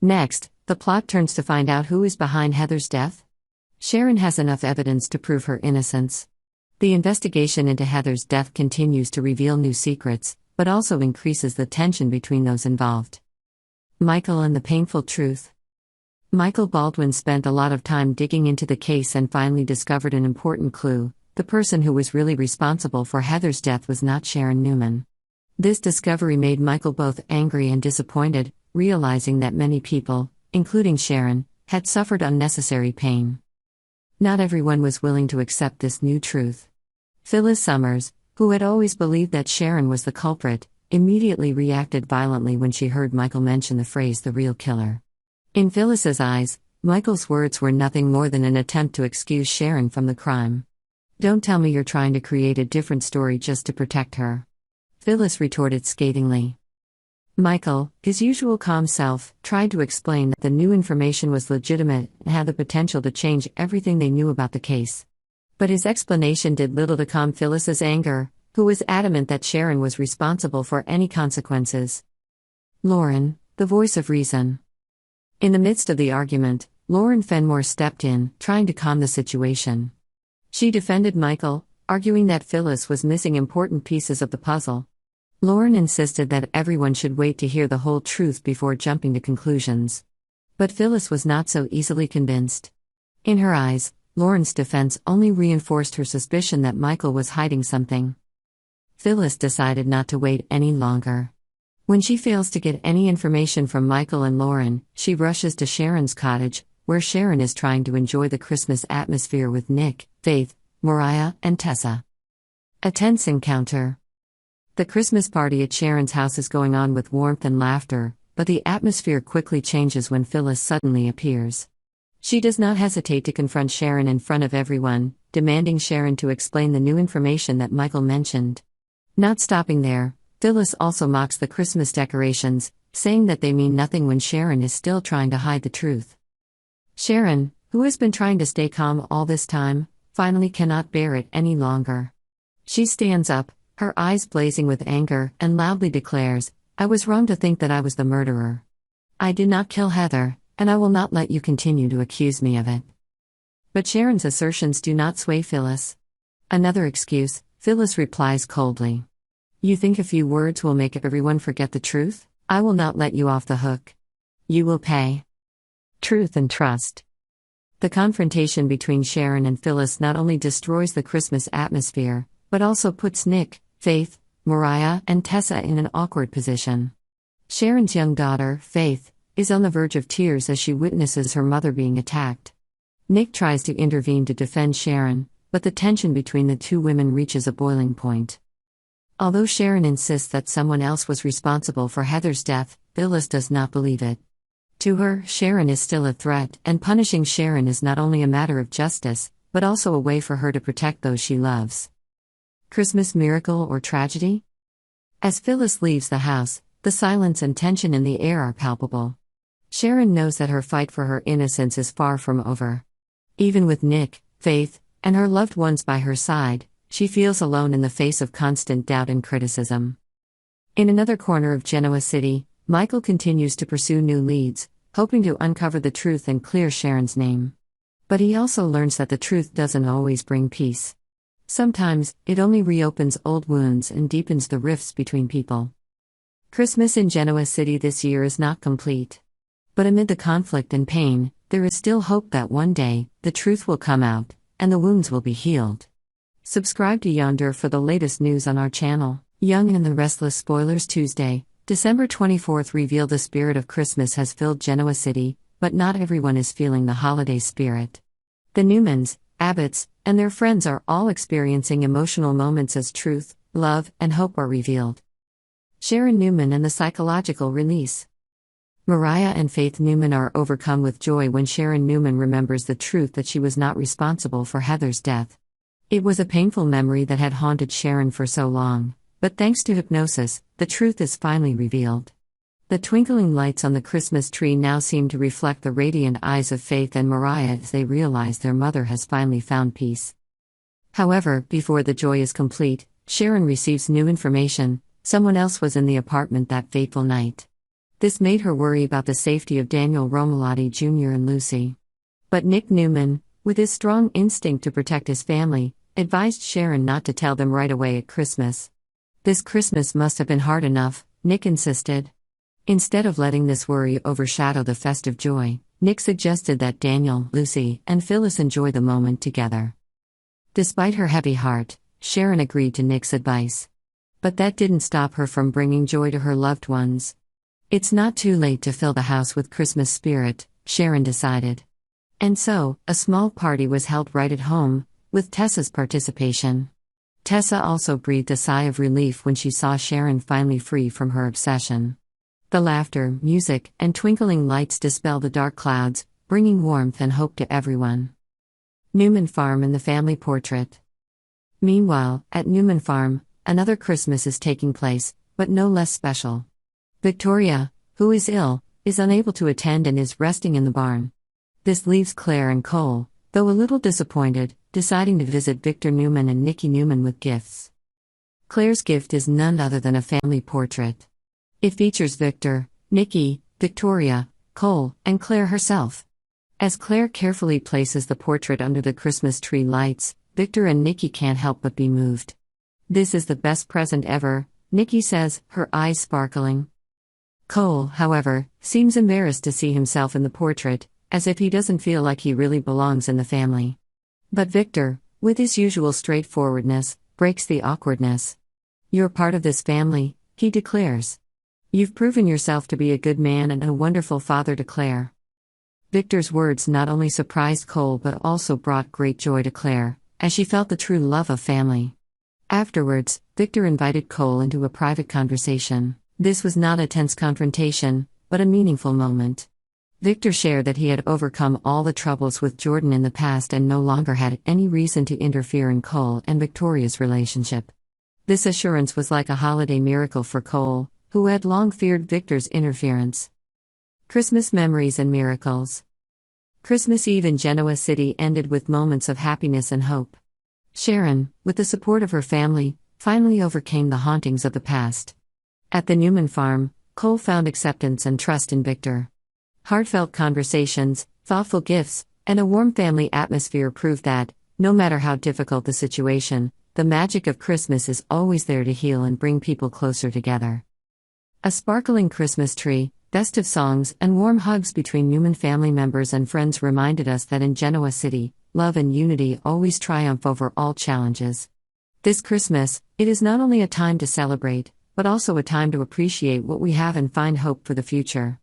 Next, the plot turns to find out who is behind Heather's death. Sharon has enough evidence to prove her innocence. The investigation into Heather's death continues to reveal new secrets, but also increases the tension between those involved. Michael and the painful truth. Michael Baldwin spent a lot of time digging into the case and finally discovered an important clue. The person who was really responsible for Heather's death was not Sharon Newman. This discovery made Michael both angry and disappointed, realizing that many people, including Sharon, had suffered unnecessary pain. Not everyone was willing to accept this new truth. Phyllis Summers, who had always believed that Sharon was the culprit, immediately reacted violently when she heard Michael mention the phrase "the real killer." In Phyllis's eyes, Michael's words were nothing more than an attempt to excuse Sharon from the crime. "Don't tell me you're trying to create a different story just to protect her," Phyllis retorted scathingly. Michael, his usual calm self, tried to explain that the new information was legitimate and had the potential to change everything they knew about the case. But his explanation did little to calm Phyllis's anger, who was adamant that Sharon was responsible for any consequences. Lauren, the voice of reason. In the midst of the argument, Lauren Fenmore stepped in, trying to calm the situation. She defended Michael, arguing that Phyllis was missing important pieces of the puzzle. Lauren insisted that everyone should wait to hear the whole truth before jumping to conclusions. But Phyllis was not so easily convinced. In her eyes, Lauren's defense only reinforced her suspicion that Michael was hiding something. Phyllis decided not to wait any longer. When she fails to get any information from Michael and Lauren, she rushes to Sharon's cottage, where Sharon is trying to enjoy the Christmas atmosphere with Nick, Faith, Mariah, and Tessa. A tense encounter. The Christmas party at Sharon's house is going on with warmth and laughter, but the atmosphere quickly changes when Phyllis suddenly appears. She does not hesitate to confront Sharon in front of everyone, demanding Sharon to explain the new information that Michael mentioned. Not stopping there, Phyllis also mocks the Christmas decorations, saying that they mean nothing when Sharon is still trying to hide the truth. Sharon, who has been trying to stay calm all this time, finally cannot bear it any longer. She stands up, her eyes blazing with anger, and loudly declares, "I was wrong to think that I was the murderer. I did not kill Heather, and I will not let you continue to accuse me of it." But Sharon's assertions do not sway Phyllis. Another excuse, Phyllis replies coldly. "You think a few words will make everyone forget the truth? I will not let you off the hook. You will pay." Truth and trust. The confrontation between Sharon and Phyllis not only destroys the Christmas atmosphere, but also puts Nick, Faith, Mariah, and Tessa in an awkward position. Sharon's young daughter, Faith, is on the verge of tears as she witnesses her mother being attacked. Nick tries to intervene to defend Sharon, but the tension between the two women reaches a boiling point. Although Sharon insists that someone else was responsible for Heather's death, Phyllis does not believe it. To her, Sharon is still a threat, and punishing Sharon is not only a matter of justice, but also a way for her to protect those she loves. Christmas miracle or tragedy? As Phyllis leaves the house, the silence and tension in the air are palpable. Sharon knows that her fight for her innocence is far from over. Even with Nick, Faith, and her loved ones by her side, she feels alone in the face of constant doubt and criticism. In another corner of Genoa City, Michael continues to pursue new leads, hoping to uncover the truth and clear Sharon's name. But he also learns that the truth doesn't always bring peace. Sometimes, it only reopens old wounds and deepens the rifts between people. Christmas in Genoa City this year is not complete. But amid the conflict and pain, there is still hope that one day, the truth will come out, and the wounds will be healed. Subscribe to Yonder for the latest news on our channel. Young and the Restless spoilers. Tuesday, December 24th reveal the spirit of Christmas has filled Genoa City, but not everyone is feeling the holiday spirit. The Newmans, Abbotts, and their friends are all experiencing emotional moments as truth, love, and hope are revealed. Sharon Newman and the psychological release. Mariah and Faith Newman are overcome with joy when Sharon Newman remembers the truth that she was not responsible for Heather's death. It was a painful memory that had haunted Sharon for so long, but thanks to hypnosis, the truth is finally revealed. The twinkling lights on the Christmas tree now seem to reflect the radiant eyes of Faith and Mariah as they realize their mother has finally found peace. However, before the joy is complete, Sharon receives new information: someone else was in the apartment that fateful night. This made her worry about the safety of Daniel Romalotti Jr. and Lucy. But Nick Newman, with his strong instinct to protect his family, advised Sharon not to tell them right away at Christmas. This Christmas must have been hard enough, Nick insisted. Instead of letting this worry overshadow the festive joy, Nick suggested that Daniel, Lucy, and Phyllis enjoy the moment together. Despite her heavy heart, Sharon agreed to Nick's advice. But that didn't stop her from bringing joy to her loved ones. It's not too late to fill the house with Christmas spirit, Sharon decided. And so, a small party was held right at home, with Tessa's participation. Tessa also breathed a sigh of relief when she saw Sharon finally free from her obsession. The laughter, music, and twinkling lights dispel the dark clouds, bringing warmth and hope to everyone. Newman Farm and the Family Portrait. Meanwhile, at Newman Farm, another Christmas is taking place, but no less special. Victoria, who is ill, is unable to attend and is resting in the barn. This leaves Claire and Cole, though a little disappointed, deciding to visit Victor Newman and Nikki Newman with gifts. Claire's gift is none other than a family portrait. It features Victor, Nikki, Victoria, Cole, and Claire herself. As Claire carefully places the portrait under the Christmas tree lights, Victor and Nikki can't help but be moved. "This is the best present ever," Nikki says, her eyes sparkling. Cole, however, seems embarrassed to see himself in the portrait, as if he doesn't feel like he really belongs in the family. But Victor, with his usual straightforwardness, breaks the awkwardness. "You're part of this family," he declares. "You've proven yourself to be a good man and a wonderful father to Claire." Victor's words not only surprised Cole but also brought great joy to Claire, as she felt the true love of family. Afterwards, Victor invited Cole into a private conversation. This was not a tense confrontation, but a meaningful moment. Victor shared that he had overcome all the troubles with Jordan in the past and no longer had any reason to interfere in Cole and Victoria's relationship. This assurance was like a holiday miracle for Cole, who had long feared Victor's interference. Christmas memories and miracles. Christmas Eve in Genoa City ended with moments of happiness and hope. Sharon, with the support of her family, finally overcame the hauntings of the past. At the Newman farm, Cole found acceptance and trust in Victor. Heartfelt conversations, thoughtful gifts, and a warm family atmosphere proved that, no matter how difficult the situation, the magic of Christmas is always there to heal and bring people closer together. A sparkling Christmas tree, festive songs, and warm hugs between Newman family members and friends reminded us that in Genoa City, love and unity always triumph over all challenges. This Christmas, it is not only a time to celebrate, but also a time to appreciate what we have and find hope for the future.